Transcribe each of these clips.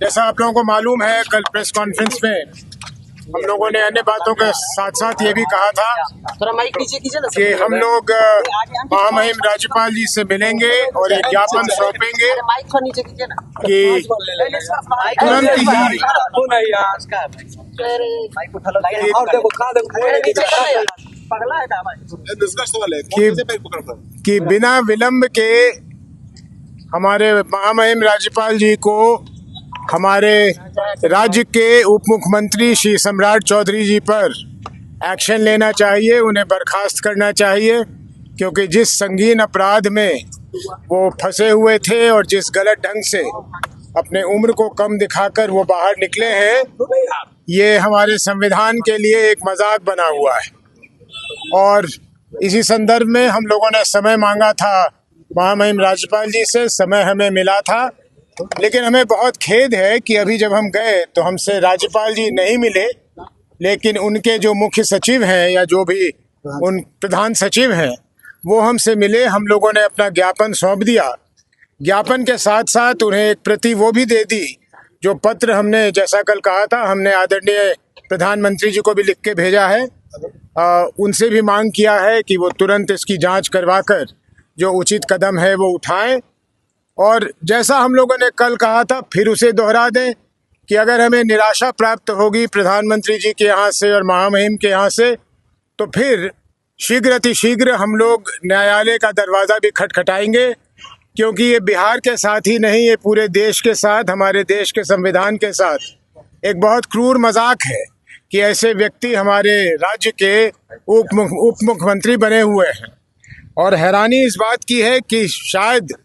जैसा आप लोगों को मालूम है, कल प्रेस कॉन्फ्रेंस में हम लोगों ने अन्य बातों के साथ साथ ये भी कहा था कि हम लोग महामहिम राज्यपाल जी से मिलेंगे और एक ज्ञापन सौंपेंगे कि तुरंत ही कि बिना विलंब के हमारे महामहिम राज्यपाल जी को हमारे राज्य के उप मुख्यमंत्री श्री सम्राट चौधरी जी पर एक्शन लेना चाहिए, उन्हें बर्खास्त करना चाहिए, क्योंकि जिस संगीन अपराध में वो फंसे हुए थे और जिस गलत ढंग से अपने उम्र को कम दिखाकर वो बाहर निकले हैं, ये हमारे संविधान के लिए एक मजाक बना हुआ है। और इसी संदर्भ में हम लोगों ने समय मांगा था महामहिम राज्यपाल जी से, समय हमें मिला था, लेकिन हमें बहुत खेद है कि अभी जब हम गए तो हमसे राज्यपाल जी नहीं मिले, लेकिन उनके जो मुख्य सचिव हैं या जो भी उन प्रधान सचिव हैं वो हमसे मिले। हम लोगों ने अपना ज्ञापन सौंप दिया। ज्ञापन के साथ साथ उन्हें एक प्रति वो भी दे दी जो पत्र हमने, जैसा कल कहा था, हमने आदरणीय प्रधानमंत्री जी को भी लिख के भेजा है। उनसे भी मांग किया है कि वो तुरंत इसकी जांच करवाकर जो उचित कदम है वो उठाएं। और जैसा हम लोगों ने कल कहा था, फिर उसे दोहरा दें कि अगर हमें निराशा प्राप्त होगी प्रधानमंत्री जी के यहाँ से और महामहिम के यहाँ से, तो फिर शीघ्र अतिशीघ्र हम लोग न्यायालय का दरवाज़ा भी खटखटाएंगे, क्योंकि ये बिहार के साथ ही नहीं, ये पूरे देश के साथ, हमारे देश के संविधान के साथ एक बहुत क्रूर मजाक है कि ऐसे व्यक्ति हमारे राज्य के उप मुख्यमंत्री बने हुए हैं। और हैरानी इस बात की है कि शायद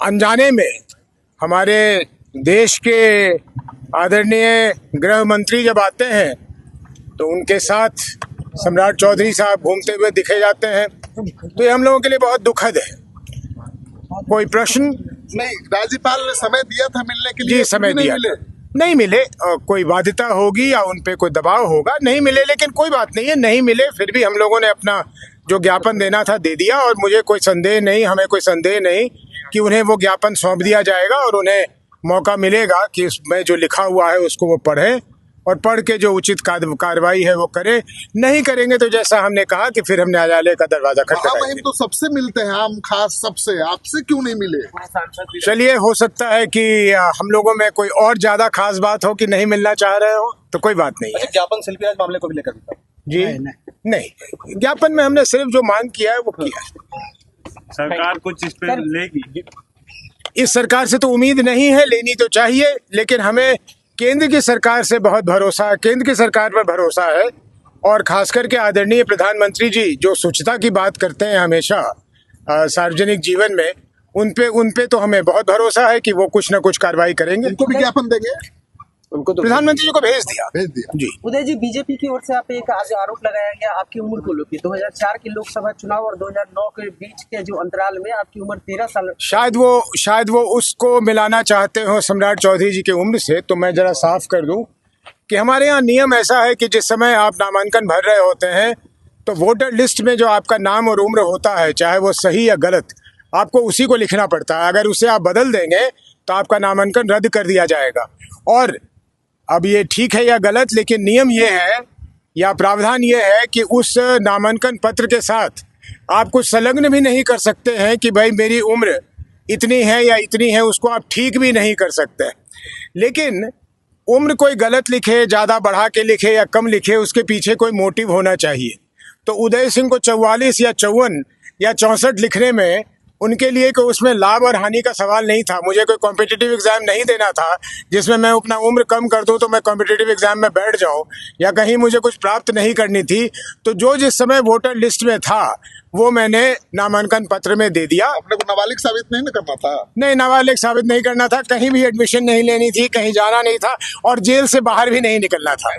अनजाने में हमारे देश के आदरणीय गृह मंत्री जब आते हैं तो उनके साथ सम्राट चौधरी साहब घूमते हुए दिखे जाते हैं, तो ये हम लोगों के लिए बहुत दुखद है। कोई प्रश्न? नहीं, राज्यपाल ने समय दिया था मिलने के लिए। जी, समय दिया, नहीं मिले। कोई बाध्यता होगी या उन पे कोई दबाव होगा, नहीं मिले, लेकिन कोई बात नहीं है, नहीं मिले फिर भी हम लोगों ने अपना जो ज्ञापन देना था दे दिया। और मुझे कोई संदेह नहीं, हमें कोई संदेह नहीं कि उन्हें वो ज्ञापन सौंप दिया जाएगा और उन्हें मौका मिलेगा कि उसमें जो लिखा हुआ है उसको वो पढ़ें और पढ़ के जो उचित कार्रवाई है वो करें। नहीं करेंगे तो जैसा हमने कहा कि फिर हम न्यायालय का दरवाजा खटखटाएंगे। तो सबसे मिलते हैं, आम खास सबसे, आपसे क्यों नहीं मिले? चलिए, हो सकता है कि हम लोगों में कोई और ज्यादा खास बात हो कि नहीं मिलना चाह रहे हो, तो कोई बात नहीं है। ज्ञापन शिल्पीराज मामले को भी लेकर जी नहीं, ज्ञापन में हमने सिर्फ जो मांग किया है वो किया है। सरकार कुछ इस पे लेगी? इस सरकार से तो उम्मीद नहीं है, लेनी तो चाहिए, लेकिन हमें केंद्र की सरकार से बहुत भरोसा है, केंद्र की सरकार पर भरोसा है। और खास करके आदरणीय प्रधानमंत्री जी जो स्वच्छता की बात करते हैं हमेशा सार्वजनिक जीवन में, उन पे तो हमें बहुत भरोसा है कि वो कुछ ना कुछ कार्रवाई करेंगे। उनको भी ज्ञापन देंगे? उनको तो प्रधानमंत्री जी को भेज दिया जी। उदय जी, बीजेपी की ओर से आप एक आज आरोप लगाया गया आपकी उम्र को लेकर। 2004 के लोकसभा चुनाव और 2009 के बीच के जो अंतराल में आपकी उम्र 13 साल। शायद वो उसको मिलाना चाहते हो सम्राट चौधरी जी की उम्र से। तो मैं जरा साफ कर दूं कि हमारे यहाँ नियम ऐसा है कि जिस समय आप नामांकन भर रहे होते हैं तो वोटर लिस्ट में जो आपका नाम और उम्र होता है, चाहे वो सही या गलत, आपको उसी को लिखना पड़ता है। अगर उसे आप बदल देंगे तो आपका नामांकन रद्द कर दिया जाएगा। और अब ये ठीक है या गलत, लेकिन नियम ये है या प्रावधान ये है कि उस नामांकन पत्र के साथ आप कुछ संलग्न भी नहीं कर सकते हैं कि भाई मेरी उम्र इतनी है या इतनी है, उसको आप ठीक भी नहीं कर सकते। लेकिन उम्र कोई गलत लिखे, ज़्यादा बढ़ा के लिखे या कम लिखे, उसके पीछे कोई मोटिव होना चाहिए। तो उदय सिंह को 44 या 54 या 64 लिखने में उनके लिए कोई उसमें लाभ और हानि का सवाल नहीं था। मुझे कोई कॉम्पिटिटिव एग्जाम नहीं देना था जिसमें मैं अपना उम्र कम कर दूं तो मैं कॉम्पिटिटिव एग्जाम में बैठ जाऊं, या कहीं मुझे कुछ प्राप्त नहीं करनी थी। तो जो जिस समय वोटर लिस्ट में था वो मैंने नामांकन पत्र में दे दिया। अपने को नाबालिग साबित नहीं करना था? नहीं, नाबालिग साबित नहीं करना था, कहीं भी एडमिशन नहीं लेनी थी, कहीं जाना नहीं था और जेल से बाहर भी नहीं निकलना था।